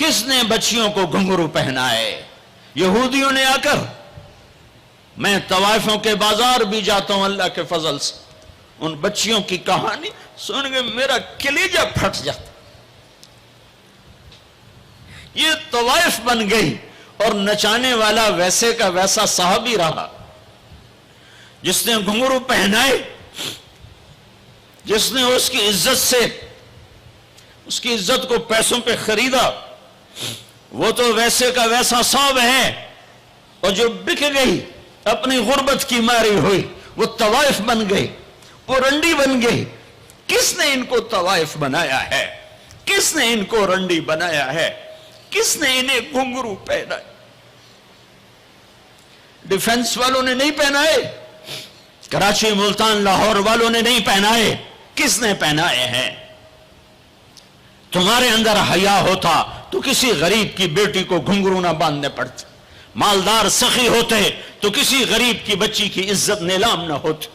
کس نے بچیوں کو گھنگرو پہنائے؟ یہودیوں نے آ کر، میں طوائفوں کے بازار بھی جاتا ہوں اللہ کے فضل سے، ان بچیوں کی کہانی سن کے میرا کلیجہ پھٹ جاتا۔ یہ طوائف بن گئی، اور نچانے والا ویسے کا ویسا صحابی رہا، جس نے گھنگرو پہنائے، جس نے اس کی عزت سے، اس کی عزت کو پیسوں پہ خریدا، وہ تو ویسے کا ویسا صاحب ہے۔ اور جو بک گئی، اپنی غربت کی ماری ہوئی، وہ طوائف بن گئی، وہ رنڈی بن گئی۔ کس نے ان کو طوائف بنایا ہے؟ کس نے ان کو رنڈی بنایا ہے؟ کس نے انہیں گھنگرو پہنا؟ ڈیفنس والوں نے نہیں پہنائے، کراچی، ملتان، لاہور والوں نے نہیں پہنائے، کس نے پہنائے ہیں؟ تمہارے اندر حیا ہوتا تو کسی غریب کی بیٹی کو گھنگرو نہ باندھنے پڑتے، مالدار سخی ہوتے تو کسی غریب کی بچی کی عزت نیلام نہ ہوتی۔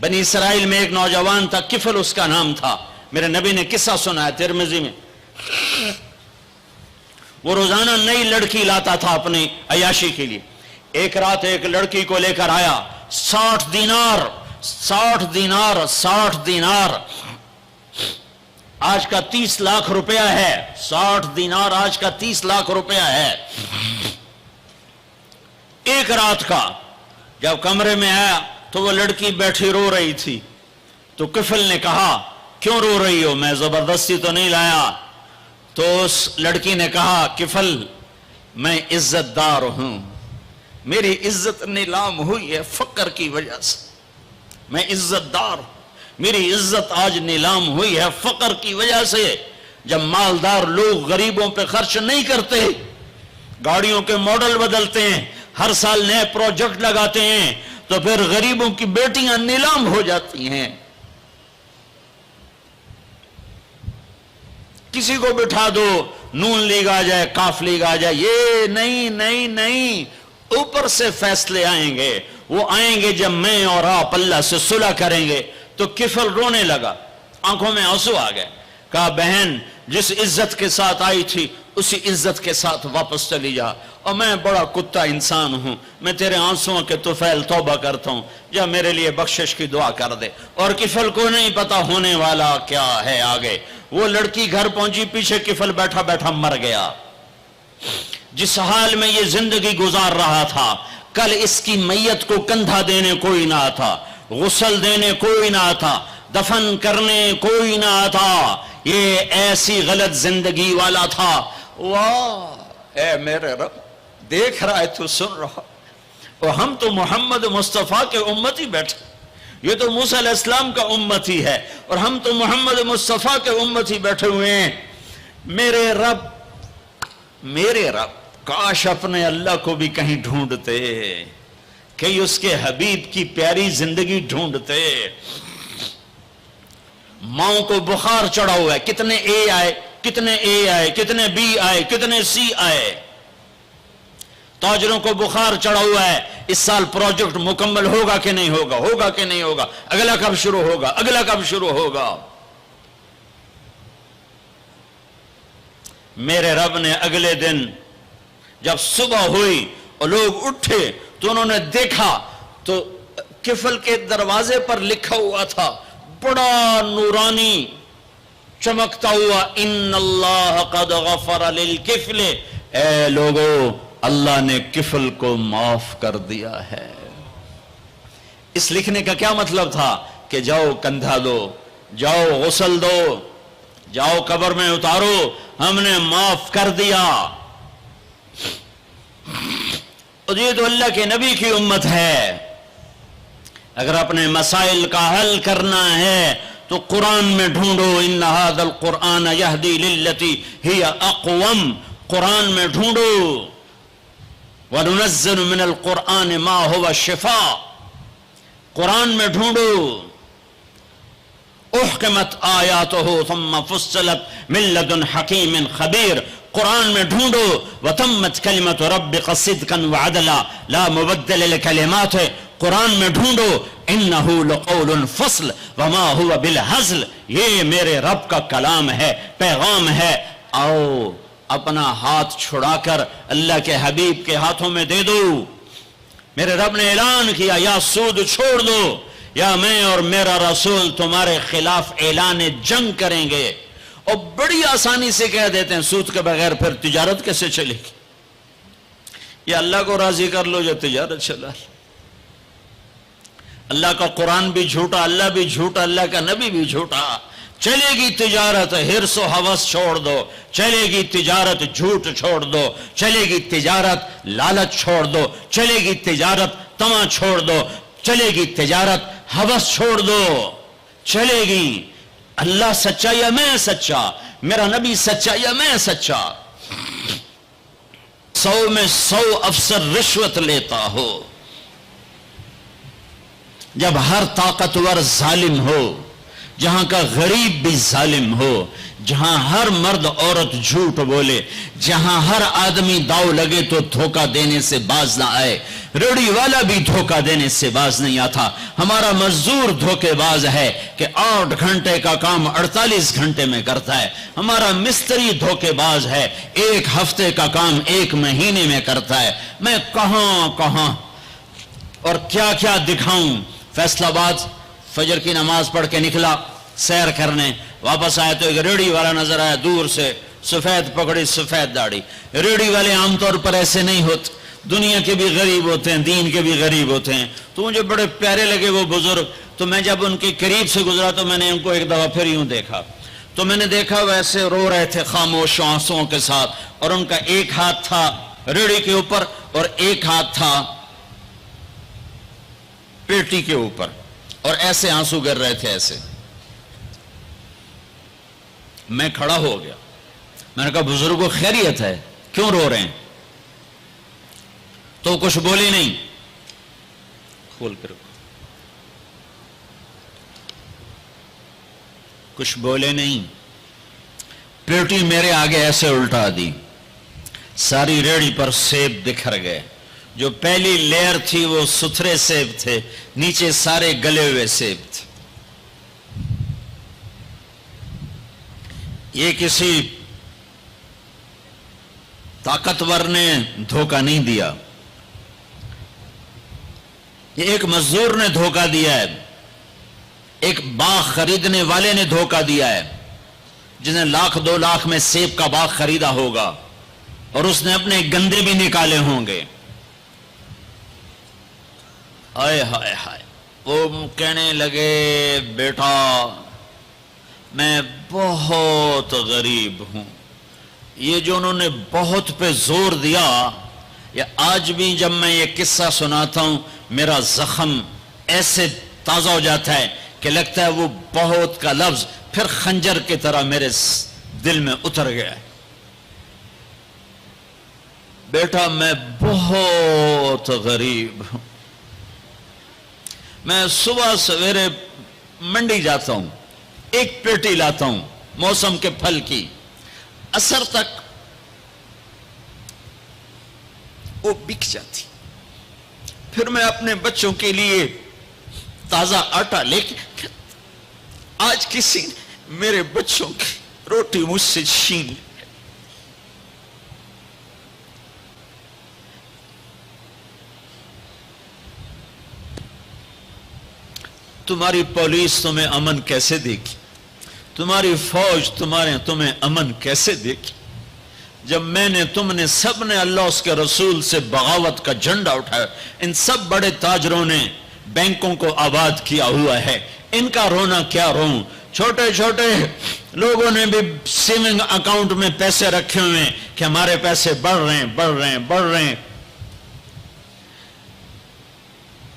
بنی اسرائیل میں ایک نوجوان تھا، کفل اس کا نام تھا، میرے نبی نے قصہ سنا ہے ترمذی میں۔ وہ روزانہ نئی لڑکی لاتا تھا اپنی عیاشی کے لیے۔ ایک رات ایک لڑکی کو لے کر آیا، 60 دینار آج کا 30 لاکھ روپیہ ہے، 60 دینار آج کا 30 لاکھ روپیہ ہے، ایک رات کا۔ جب کمرے میں آیا تو وہ لڑکی بیٹھی رو رہی تھی، تو کفل نے کہا کیوں رو رہی ہو؟ میں زبردستی تو نہیں لایا۔ تو اس لڑکی نے کہا کفل میں عزت دار ہوں، میری عزت نیلام ہوئی ہے فقر کی وجہ سے، میں عزت دار ہوں، میری عزت آج نیلام ہوئی ہے فقر کی وجہ سے۔ جب مالدار لوگ غریبوں پہ خرچ نہیں کرتے، گاڑیوں کے ماڈل بدلتے ہیں، ہر سال نئے پروجیکٹ لگاتے ہیں، تو پھر غریبوں کی بیٹیاں نیلام ہو جاتی ہیں۔ کسی کو بٹھا دو، نون لیگ آ جائے، کاف لیگ آ جائے، یہ نہیں، اوپر سے فیصلے آئیں گے۔ وہ آئیں گے جب میں اور آپ اللہ سے صلح کریں گے۔ تو کفل رونے لگا، آنکھوں میں آنسو آ گئے، کہا بہن جس عزت کے ساتھ آئی تھی اسی عزت کے ساتھ واپس چلی جا، اور میں بڑا کتا انسان ہوں، میں تیرے آنسوؤں کے طفیل توبہ کرتا ہوں، جا میرے لیے بخشش کی دعا کر دے۔ اور کفل کو نہیں پتا ہونے والا کیا ہے آگے۔ وہ لڑکی گھر پہنچی، پیچھے کفل بیٹھا بیٹھا مر گیا۔ جس حال میں یہ زندگی گزار رہا تھا، کل اس کی میت کو کندھا دینے کوئی نہ تھا، غسل دینے کوئی نہ تھا، دفن کرنے کوئی نہ تھا۔ یہ ایسی غلط زندگی والا تھا۔ واہ اے میرے رب، دیکھ رہا ہے تو سن رہا، اور ہم تو محمد مصطفیٰ کے امتی بیٹھے، یہ تو موسیٰ علیہ السلام کا امتی ہے، اور ہم تو محمد مصطفیٰ کے امتی بیٹھے ہوئے ہیں۔ میرے رب کاش اپنے اللہ کو بھی کہیں ڈھونڈتے، کہیں اس کے حبیب کی پیاری زندگی ڈھونڈتے۔ ماؤں کو بخار چڑھا ہوا ہے، کتنے اے آئے، کتنے بی آئے، کتنے سی آئے۔ تاجروں کو بخار چڑھا ہوا ہے، اس سال پروجیکٹ مکمل ہوگا کہ نہیں ہوگا، اگلا کب شروع ہوگا۔ میرے رب نے اگلے دن جب صبح ہوئی اور لوگ اٹھے تو انہوں نے دیکھا تو کفل کے دروازے پر لکھا ہوا تھا بڑا نورانی چمکتا ہوا، ان اللہ قد غفر للکفل، اے لوگو اللہ نے کفل کو معاف کر دیا ہے۔ اس لکھنے کا کیا مطلب تھا کہ جاؤ کندھا دو، جاؤ غسل دو، جاؤ قبر میں اتارو، ہم نے معاف کر دیا۔ اور یہ تو اللہ کے نبی کی امت ہے۔ اگر اپنے مسائل کا حل کرنا ہے تو قرآن میں ڈھونڈو، ان ھذا القرآن یہدی للتی ہی اقوم، قرآن میں ڈھونڈو۔ وَنُنَزِّلُ مِنَ الْقُرْآنِ مَا هُوَ شِفَاء، قرآن میں ڈھونڈو۔ احکمت آیاتہ ثم فصلت من لدن حکیم خبیر، قرآن میں ڈھونڈو۔ وَتَمَّتْ كَلِمَةُ رَبِّكَ صِدْقًا وَعَدْلًا لَا مُبَدِّلَ لِكَلِمَاتِهِ، قرآن میں ڈھونڈو۔ انہو لقول فصل وما ہوا بالہزل، یہ میرے رب کا کلام ہے، پیغام ہے۔ آؤ اپنا ہاتھ چھڑا کر اللہ کے حبیب کے ہاتھوں میں دے دو۔ میرے رب نے اعلان کیا یا سود چھوڑ دو یا میں اور میرا رسول تمہارے خلاف اعلان جنگ کریں گے۔ اور بڑی آسانی سے کہہ دیتے ہیں سود کے بغیر پھر تجارت کیسے چلے گی؟ یا اللہ کو راضی کر لو یا تجارت چلا لو۔ اللہ کا قرآن بھی جھوٹا، اللہ بھی جھوٹا، اللہ کا نبی بھی جھوٹا۔ چلے گی تجارت، ہرس و ہوس چھوڑ دو، چلے گی تجارت، جھوٹ چھوڑ دو، چلے گی تجارت، لالچ چھوڑ دو، چلے گی تجارت، طمع چھوڑ دو، چلے گی تجارت، ہوس چھوڑ دو، چلے گی۔ اللہ سچا یا میں سچا، میرا نبی سچا یا میں سچا۔ 100 میں 100 افسر رشوت لیتا ہو، جب ہر طاقتور ظالم ہو، جہاں کا غریب بھی ظالم ہو، جہاں ہر مرد عورت جھوٹ بولے، جہاں ہر آدمی داؤ لگے تو دھوکہ دینے سے باز نہ آئے، ریڑھی والا بھی دھوکہ دینے سے باز نہیں آتا۔ ہمارا مزدور دھوکے باز ہے کہ 8 گھنٹے کا کام 48 گھنٹے میں کرتا ہے۔ ہمارا مستری دھوکے باز ہے، 1 ہفتے کا کام 1 مہینے میں کرتا ہے۔ میں کہاں اور کیا کیا دکھاؤں۔ فیصل آباد فجر کی نماز پڑھ کے نکلا سیر کرنے، واپس آیا تو ایک ریڑھی والا نظر آیا دور سے، سفید پگڑی سفید داڑھی۔ ریڑھی والے عام طور پر ایسے نہیں ہوتے، دنیا کے بھی غریب ہوتے ہیں، دین کے بھی غریب ہوتے ہیں۔ تو مجھے بڑے پیارے لگے وہ بزرگ، تو میں جب ان کے قریب سے گزرا تو میں نے ان کو ایک دفعہ پھر یوں دیکھا، تو میں نے دیکھا ویسے رو رہے تھے خاموش آنسوؤں کے ساتھ، اور ان کا ایک ہاتھ تھا ریڑھی کے اوپر اور ایک ہاتھ تھا پیٹی کے اوپر، اور ایسے آنسو گر رہے تھے ایسے۔ میں کھڑا ہو گیا، میں نے کہا بزرگوں خیریت ہے، کیوں رو رہے ہیں؟ تو کچھ بولی نہیں، کھول کر کچھ بولے نہیں، پیٹی میرے آگے ایسے الٹا دی، ساری ریڑھی پر سیب بکھر گئے۔ جو پہلی لیئر تھی وہ ستھرے سیب تھے، نیچے سارے گلے ہوئے سیب تھے۔ یہ کسی طاقتور نے دھوکہ نہیں دیا، یہ ایک مزدور نے دھوکہ دیا ہے، ایک باغ خریدنے والے نے دھوکہ دیا ہے، جس نے 1,00,000 2 لاکھ میں سیب کا باغ خریدا ہوگا اور اس نے اپنے گندے بھی نکالے ہوں گے۔ ہائے ہائے ہائے، وہ کہنے لگے بیٹا میں بہت غریب ہوں۔ یہ جو انہوں نے بہت پہ زور دیا، یا آج بھی جب میں یہ قصہ سناتا ہوں میرا زخم ایسے تازہ ہو جاتا ہے کہ لگتا ہے وہ بہت کا لفظ پھر خنجر کی طرح میرے دل میں اتر گیا ہے۔ بیٹا میں بہت غریب ہوں، میں صبح سویرے منڈی جاتا ہوں، ایک پیٹی لاتا ہوں موسم کے پھل کی، عصر تک وہ بک جاتی، پھر میں اپنے بچوں کے لیے تازہ آٹا لے کے، آج کسی نے میرے بچوں کی روٹی مجھ سے چھین لی۔ تمہاری پولیس تمہیں امن کیسے دے گی؟ تمہاری فوج تمہیں امن کیسے دے گی؟ جب میں نے تم نے سب نے اللہ اس کے رسول سے بغاوت کا جھنڈا اٹھایا، ان سب بڑے تاجروں نے بینکوں کو آباد کیا ہوا ہے، ان کا رونا کیا روں؟ چھوٹے چھوٹے لوگوں نے بھی سیونگ اکاؤنٹ میں پیسے رکھے ہوئے ہیں کہ ہمارے پیسے بڑھ رہے ہیں۔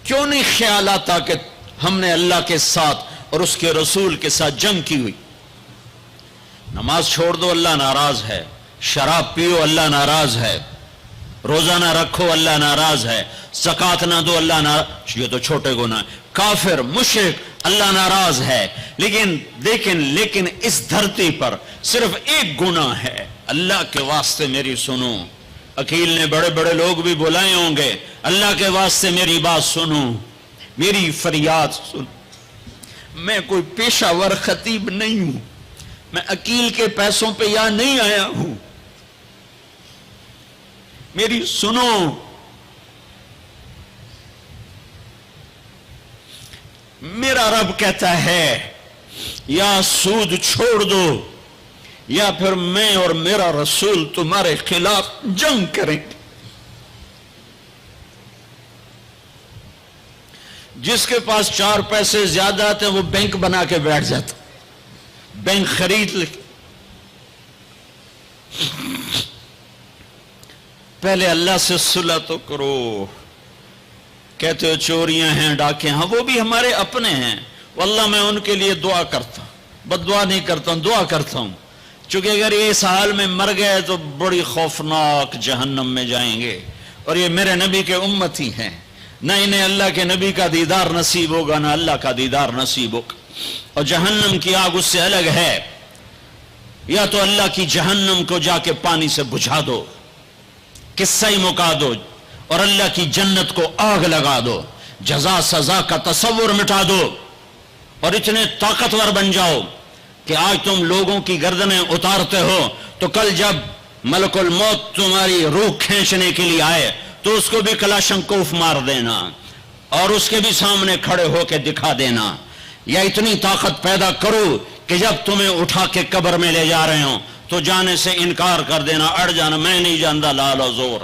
کیوں نہیں خیال آتا کہ ہم نے اللہ کے ساتھ اور اس کے رسول کے ساتھ جنگ کی ہوئی؟ نماز چھوڑ دو اللہ ناراض ہے، شراب پیو اللہ ناراض ہے، روزہ نہ رکھو اللہ ناراض ہے، زکوٰۃ نہ دو اللہ ناراض، یہ تو چھوٹے گناہ، کافر مشرک اللہ ناراض ہے، لیکن اس دھرتی پر صرف ایک گناہ ہے۔ اللہ کے واسطے میری سنو، عقیل نے بڑے بڑے لوگ بھی بلائے ہوں گے، اللہ کے واسطے میری بات سنو، میری فریاد سن. میں کوئی پیشہ ور خطیب نہیں ہوں، میں عقیل کے پیسوں پہ یہاں نہیں آیا ہوں. میری سنو. میرا رب کہتا ہے یا سود چھوڑ دو یا پھر میں اور میرا رسول تمہارے خلاف جنگ کریں گے. جس کے پاس 4 پیسے زیادہ آتے ہیں وہ بینک بنا کے بیٹھ جاتا، بینک خرید لے. پہلے اللہ سے صلح تو کرو. کہتے ہو چوریاں ہیں، ڈاکے، ہاں وہ بھی ہمارے اپنے ہیں. واللہ میں ان کے لیے دعا کرتا ہوں، بد دعا نہیں کرتا ہوں، دعا کرتا ہوں. چونکہ اگر یہ اس حال میں مر گئے تو بڑی خوفناک جہنم میں جائیں گے، اور یہ میرے نبی کے امتی ہیں. نہ انہیں اللہ کے نبی کا دیدار نصیب ہوگا نہ اللہ کا دیدار نصیب ہوگا. اور جہنم کی آگ اس سے الگ ہے. یا تو اللہ کی جہنم کو جا کے پانی سے بجھا دو، قصہ ہی مکا دو، اور اللہ کی جنت کو آگ لگا دو، جزا سزا کا تصور مٹا دو، اور اتنے طاقتور بن جاؤ کہ آج تم لوگوں کی گردنیں اتارتے ہو تو کل جب ملک الموت تمہاری روح کھینچنے کے لیے آئے تو اس کو بھی کلاشنکوف مار دینا اور اس کے بھی سامنے کھڑے ہو کے دکھا دینا. یا اتنی طاقت پیدا کرو کہ جب تمہیں اٹھا کے قبر میں لے جا رہے ہوں تو جانے سے انکار کر دینا، اڑ جانا، میں نہیں جانتا لال و زور.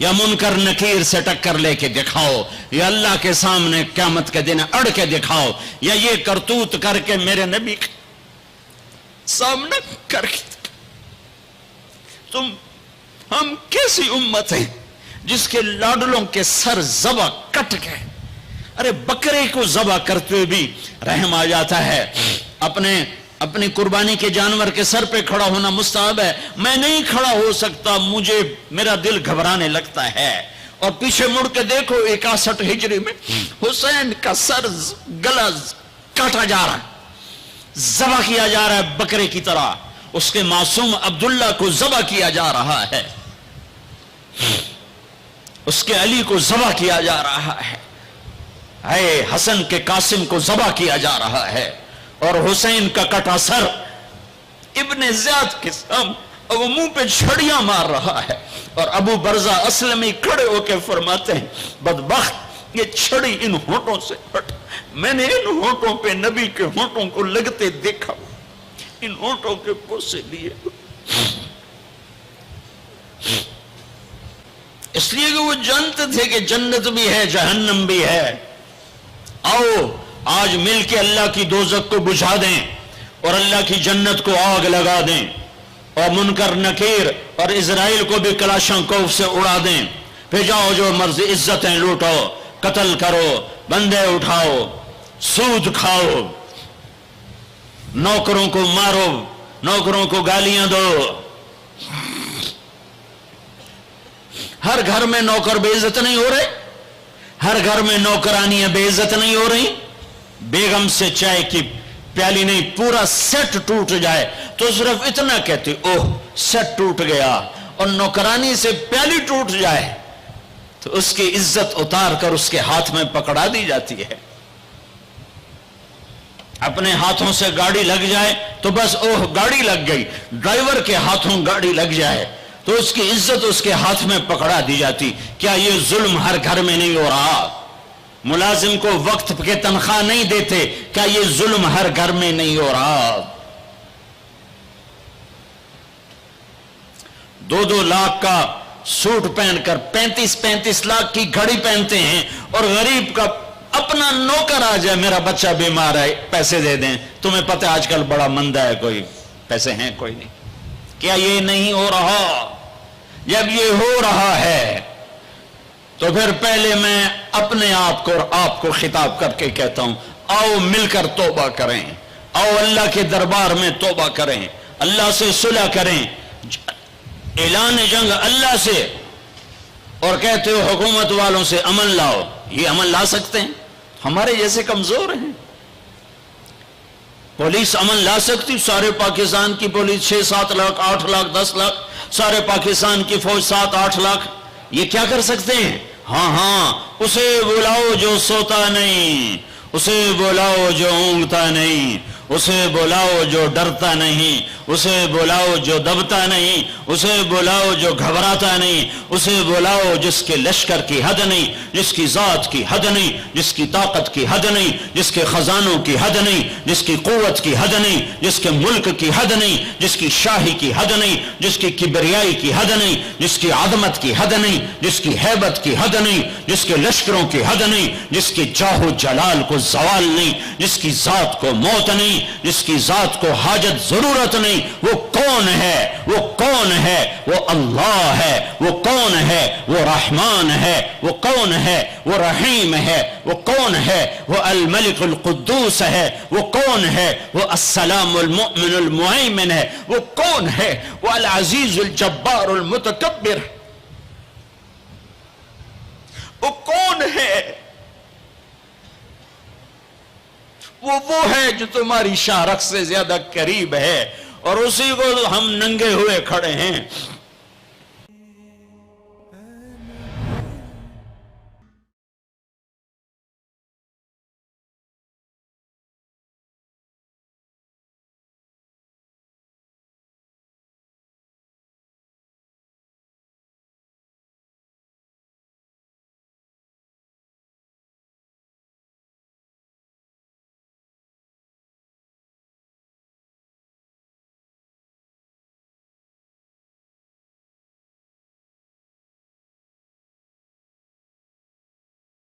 یا منکر نکیر سے ٹکر لے کے دکھاؤ، یا اللہ کے سامنے قیامت کے دن اڑ کے دکھاؤ، یا یہ کرتوت کر کے میرے نبی کے سامنے کر کے. ہم کیسی امت ہیں جس کے لاڈلوں کے سر ذبح کٹ گئے. ارے بکرے کو ذبح کرتے ہوئے بھی رحم آ جاتا ہے. اپنی قربانی کے جانور کے سر پہ کھڑا ہونا مستحب ہے. میں نہیں کھڑا ہو سکتا، مجھے میرا دل گھبرانے لگتا ہے. اور پیچھے مڑ کے دیکھو 61 ہجری میں حسین کا سر گلا کاٹا جا رہا ہے، ذبح کیا جا رہا ہے بکرے کی طرح. اس کے معصوم عبداللہ کو ذبح کیا جا رہا ہے، اس کے علی کو ذبح کیا جا رہا ہے، اے حسن کے قاسم کو ذبح کیا جا رہا ہے، اور حسین کا کٹا سر ابن زیاد کے سامنے وہ منہ پہ چھڑیاں مار رہا ہے. اور ابو برزہ اسلمی کھڑے ہو کے فرماتے ہیں بدبخت یہ چھڑی ان ہونٹوں سے ہٹ. میں نے ان ہونٹوں پہ نبی کے ہونٹوں کو لگتے دیکھا، ان ہونٹوں کے بوسے لیے. اس لیے کہ وہ جانتے تھے کہ جنت بھی ہے جہنم بھی ہے. آؤ آج مل کے اللہ کی دوزخ کو بجھا دیں اور اللہ کی جنت کو آگ لگا دیں، اور منکر نکیر اور اسرائیل کو بھی کلاشنکوف سے اڑا دیں. پھر جاؤ جو مرضی عزتیں لوٹو، قتل کرو، بندے اٹھاؤ، سود کھاؤ، نوکروں کو مارو، نوکروں کو گالیاں دو. ہر گھر میں نوکر بے عزت نہیں ہو رہے، ہر گھر میں نوکرانیاں بے عزت نہیں ہو رہی. بیگم سے چائے کی پیالی نہیں پورا سیٹ ٹوٹ جائے تو صرف اتنا کہتے اوہ سیٹ ٹوٹ گیا، اور نوکرانی سے پیالی ٹوٹ جائے تو اس کی عزت اتار کر اس کے ہاتھ میں پکڑا دی جاتی ہے. اپنے ہاتھوں سے گاڑی لگ جائے تو بس اوہ گاڑی لگ گئی. ڈرائیور کے ہاتھوں گاڑی لگ جائے تو اس کی عزت اس کے ہاتھ میں پکڑا دی جاتی. کیا یہ ظلم ہر گھر میں نہیں ہو رہا؟ ملازم کو وقت کے تنخواہ نہیں دیتے، کیا یہ ظلم ہر گھر میں نہیں ہو رہا؟ 2-2 لاکھ کا سوٹ پہن کر 35 لاکھ کی گھڑی پہنتے ہیں، اور غریب کا اپنا نوکر آ جائے میرا بچہ بیمار ہے پیسے دے دیں. تمہیں پتہ آج کل بڑا مندہ ہے، کوئی پیسے ہیں کوئی نہیں. کیا یہ نہیں ہو رہا؟ جب یہ ہو رہا ہے تو پھر پہلے میں اپنے آپ کو اور آپ کو خطاب کر کے کہتا ہوں آؤ مل کر توبہ کریں، آؤ اللہ کے دربار میں توبہ کریں، اللہ سے صلح کریں، اعلان جنگ اللہ سے. اور کہتے ہو حکومت والوں سے امن لاؤ، یہ امن لا سکتے ہیں؟ ہمارے جیسے کمزور ہیں. پولیس امن لا سکتی؟ سارے پاکستان کی پولیس 6-7 لاکھ 8 لاکھ 10 لاکھ، سارے پاکستان کی فوج 7-8 لاکھ، یہ کیا کر سکتے ہیں؟ ہاں ہاں اسے بلاؤ جو سوتا نہیں، اسے بلاؤ جو اونگتا نہیں، اسے بلاؤ جو ڈرتا نہیں، اسے بلاؤ جو دبتا نہیں، اسے بلاؤ جو گھبراتا نہیں، اسے بلاؤ جس کے لشکر کی حد نہیں، جس کی ذات کی حد نہیں، جس کی طاقت کی حد نہیں، جس کے خزانوں کی حد نہیں، جس کی قوت کی حد نہیں، جس کے ملک کی حد نہیں، جس کی شاہی کی حد نہیں، جس کی کبریائی کی حد نہیں، جس کی عظمت کی حد نہیں، جس کی ہیبت کی حد نہیں، جس کے لشکروں کی حد نہیں، جس کے جاہ و جلال کو زوال نہیں، جس کی ذات کو موت نہیں، جس کی ذات کو حاجت ضرورت نہیں۔ وہ کون ہے؟ وہ کون ہے؟ وہ اللہ ہے۔ وہ کون ہے؟ وہ رحمان ہے۔ وہ کون ہے؟ وہ رحیم ہے۔ وہ کون ہے؟ وہ الملک القدوس ہے۔ وہ کون ہے؟ وہ السلام المؤمن المہیمن ہے۔ وہ کون ہے؟ وہ العزیز الجبار المتکبر۔ وہ کون ہے؟ وہ ہے جو تمہاری شاہ رخ سے زیادہ قریب ہے، اور اسی کو ہم ننگے ہوئے کھڑے ہیں۔